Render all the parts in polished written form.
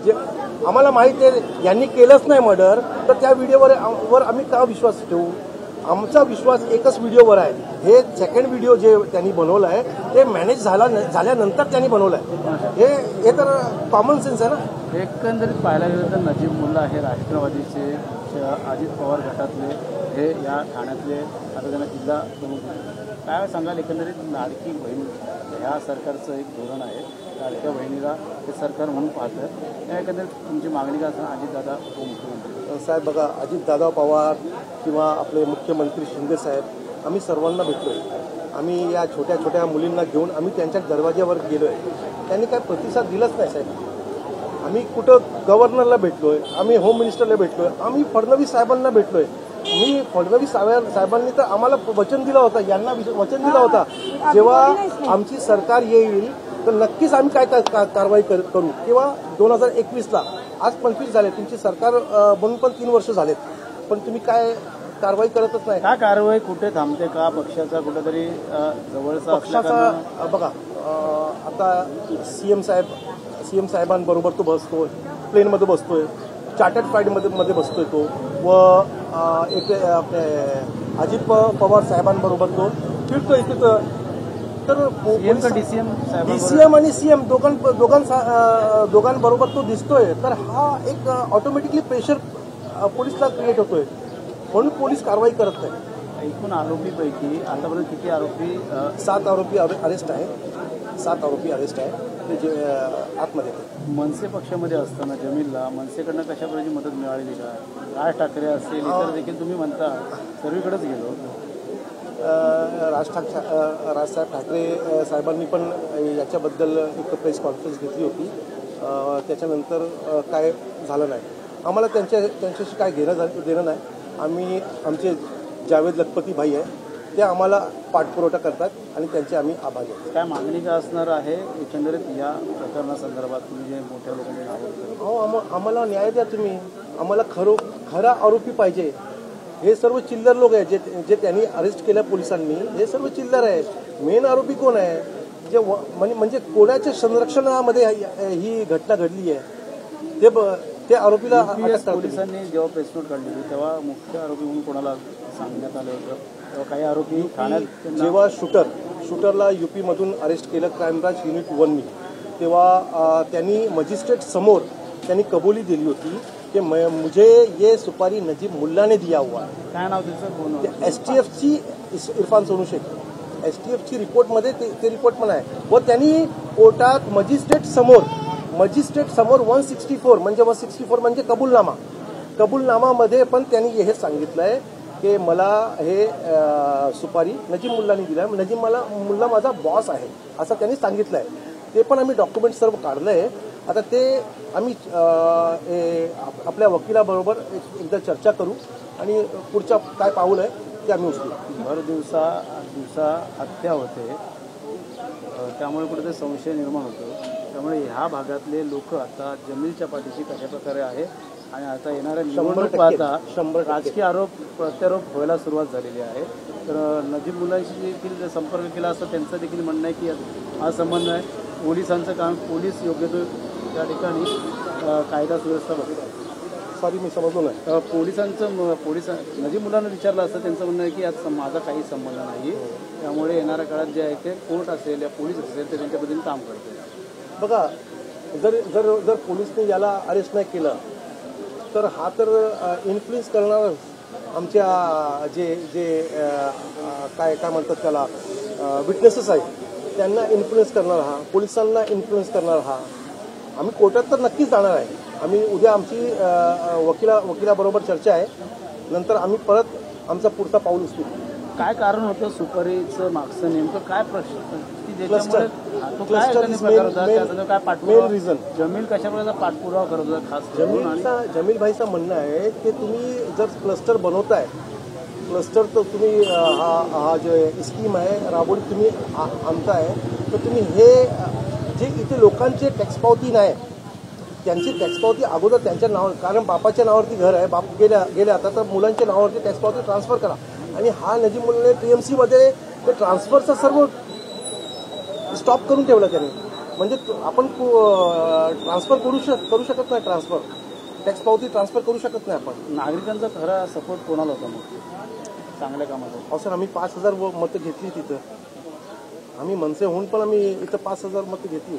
जे आम्हाला माहिती आहे यांनी केलंच नाही मर्डर, तर त्या व्हिडिओवर आम्ही का विश्वास ठेवू? आमचा विश्वास एकच व्हिडिओवर आहे. हे सेकंड व्हिडिओ जे त्यांनी बनवलं आहे ते मॅनेज झाल्यानंतर त्यांनी बनवलं आहे. हे तर कॉमन सेन्स आहे ना. एकंदरीत पाहायला गेलं तर नजीब मुल्ला हे राष्ट्रवादीचे अजित पवार गटातले हे या ठाण्यातले आता त्यांना जिल्हा प्रमुख काय सांगाल? एकंदरीत लाडकी बहीण ह्या सरकारचं एक धोरण आहे, लाडक्या बहिणीला हे सरकार म्हणून पाहतं. या एकंदरीत तुमची मागणी का असणार अजितदादा उपमुख्यमंत्री साहेब? बघा, अजितदादा पवार किंवा आपले मुख्यमंत्री शिंदे साहेब आम्ही सर्वांना भेटलोय. आम्ही या छोट्या छोट्या मुलींना घेऊन आम्ही त्यांच्या दरवाज्यावर गेलोय. त्यांनी काय प्रतिसाद दिलाच नाही साहेब. आम्ही कुठं गव्हर्नरला भेटलोय, आम्ही होम मिनिस्टरला भेटलोय, आम्ही फडणवीस साहेबांना भेटलोय. मी फडणवीस साहेबांनी तर आम्हाला वचन दिलं होतं, यांना वचन दिलं होता जेव्हा आमची सरकार येईल तर नक्कीच आम्ही काय कारवाई करू. किंवा 2021ला आज 25 झाले, तुमची सरकार बनून पण 3 वर्ष झालेत, पण तुम्ही काय कारवाई करतच नाही. काय कारवाई कुठे थांबते का? पक्षाचा कुठेतरी जवळचा पक्षाचा बघा, आता सीएम साहेबांबरोबर तो बसतोय, प्लेनमध्ये बसतोय, चार्टर्ड फ्लाईटमध्ये बसतोय तो, व आपले अजित पवार साहेबांबरोबर तो फिरतोय तिथं. तर डीसीएम आणि सीएम दोघांबरोबर तो दिसतोय. तर हा एक ऑटोमॅटिकली प्रेशर पोलिसला क्रिएट होतोय, म्हणून पोलीस कारवाई करत नाही. एकूण आरोपीपैकी आतापर्यंत किती आरोपी? 7 आरोपी अरेस्ट आहे. 7 आरोपी अरेस्ट आहे ते जे आतमध्ये. मनसे पक्षामध्ये असताना जमीलला मनसेकडनं कशा प्रकारची मदत मिळालेली का? राज ठाकरे असेल इतर देखील तुम्ही म्हणता सर्वीकडेच गेलो. राजसाहेब ठाकरे साहेबांनी पण याच्याबद्दल एक प्रेस कॉन्फरन्स घेतली होती. त्याच्यानंतर काय झालं नाही. आम्हाला त्यांच्याशी काय देणं नाही. आम्ही आमचे जावेद लखपती भाई आहे, ते आम्हाला पाठपुरवठा करतात आणि त्यांचे आम्ही आभारी आहोत. काय मागणी का असणार आहे एकंदरीत या प्रकरणासंदर्भात? तुम्ही जे मोठ्या लोकांनी नाव आम्हाला न्याय द्या तुम्ही. आम्हाला खरा आरोपी पाहिजे. हे सर्व चिल्लर लोक आहे जे त्यांनी अरेस्ट केल्या पोलिसांनी, हे सर्व चिल्लर आहे. मेन आरोपी कोण आहे? जे म्हणजे कोणाच्या संरक्षणामध्ये ही घटना घडली आहे ते आरोपीला पोलिसांनी जेव्हा प्रेस नोट काढली तेव्हा मुख्य आरोपी म्हणून कोणाला सांगण्यात आलं होतं? तेव्हा काही आरोपी ठाण्यात जेव्हा शूटरला यूपीमधून अरेस्ट केलं क्राईम ब्रांच युनिट 1नी, तेव्हा त्यांनी मजिस्ट्रेट समोर त्यांनी कबुली दिली होती कि मुझे ये सुपारी नजीब मुल्ला ने दिया हुआ है. काय नाव त्याचं? STFची इरफान सोनू शेख. STFची रिपोर्टमध्ये ते रिपोर्ट पण आहे. व त्यांनी कोर्टात मजिस्ट्रेट समोर 164 म्हणजे कबूलनामामध्ये पण त्यांनी हे सांगितलंय की मला हे सुपारी नजीब मुल्लानी दिलाय. नजीब मुल्ला माझा बॉस आहे असं त्यांनी सांगितलंय. ते पण आम्ही डॉक्युमेंट सर्व काढलंय. आता ते आम्ही आपल्या वकिलाबरोबर एकदा चर्चा करू आणि पुढच्या काय पाऊल आहे ते आम्ही उचलू. भर दिवसा हत्या होते, त्यामुळे कुठेतरी संशय निर्माण होतो. त्यामुळे ह्या भागातले लोक आता जमीलच्या पाठीशी कशा प्रकारे आहे आणि आता येणाऱ्या निवडणूक पाहता राजकीय आरोप प्रत्यारोप व्हायला सुरुवात झालेली आहे. तर नजीब मुलांशी देखील संपर्क केला असता त्यांचं देखील म्हणणं आहे की हा संबंध आहे. पोलिसांचं काम, पोलीस योग्य तो त्या ठिकाणी कायदा सुव्यवस्था बघतात. सॉरी मी समजलो नाही. पोलिसांचं नजीब मुलांना विचारलं असतं, त्यांचं म्हणणं आहे की आज माझा काही संबंध नाही. त्यामुळे येणाऱ्या काळात जे आहे ते कोर्ट असेल या पोलीस असेल ते त्यांच्या पद्धतीने काम करते. बघा, जर पोलिसने याला अरेस्ट नाही केलं तर हा तर इन्फ्लुएन्स करणार आमच्या जे काय म्हणतात त्याला विटनेसेस आहेत त्यांना इन्फ्लुएन्स करणार हा, पोलिसांना इन्फ्लुएन्स करणार हा. आम्ही कोर्टात तर नक्कीच जाणार आहे. आम्ही उद्या आमची वकिलाबरोबर चर्चा आहे. नंतर आम्ही परत आमचा पुढचा पाऊल उचलू. काय कारण होतं सुपारीचं मागचं नेमकं काय प्रश्न? मेन रिझन जमील कशा प्रकारचा पाठपुरावा करत होता? खास जमील भाईचं म्हणणं आहे की तुम्ही जर क्लस्टर बनवताय, क्लस्टर तर तुम्ही हा जे स्कीम आहे राबवून तुम्ही आणताय, तर तुम्ही हे जे इथे लोकांचे टॅक्स पावती नाही, त्यांची टॅक्स पावती अगोदर त्यांच्या नावावर, कारण बापाच्या नावावरती घर आहे, बाप गेले आता, तर मुलांच्या नावावरती टॅक्स पावती ट्रान्सफर करा. आणि हा नजीब मुलाने TMC मध्ये ते ट्रान्सफरचं सर्व स्टॉप करून ठेवलं त्यांनी. म्हणजे आपण ट्रान्सफर करू शकत नाही, ट्रान्सफर टॅक्स पावती ट्रान्सफर करू शकत नाही आपण. नागरिकांचा खरा सपोर्ट कोणाला होता मग चांगल्या कामाचा? अहो सर, आम्ही 5,000 मतं घेतली तिथं. आम्ही मनसे होऊन पण आम्ही इथं 5,000 मतं घेतली.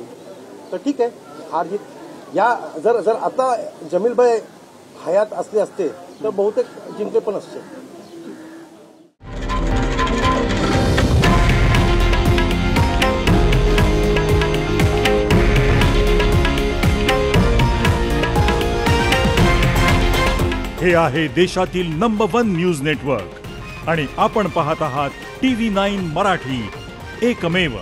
तर ठीक आहे, हार जीत या जर आता जमीलभाई हयात असले असते तर बहुतेक जिंकले पण असते. हे आहे देशातील नंबर 1 न्यूज नेटवर्क आणि आपण पाहत आहात TV9 मराठी, एकमेव.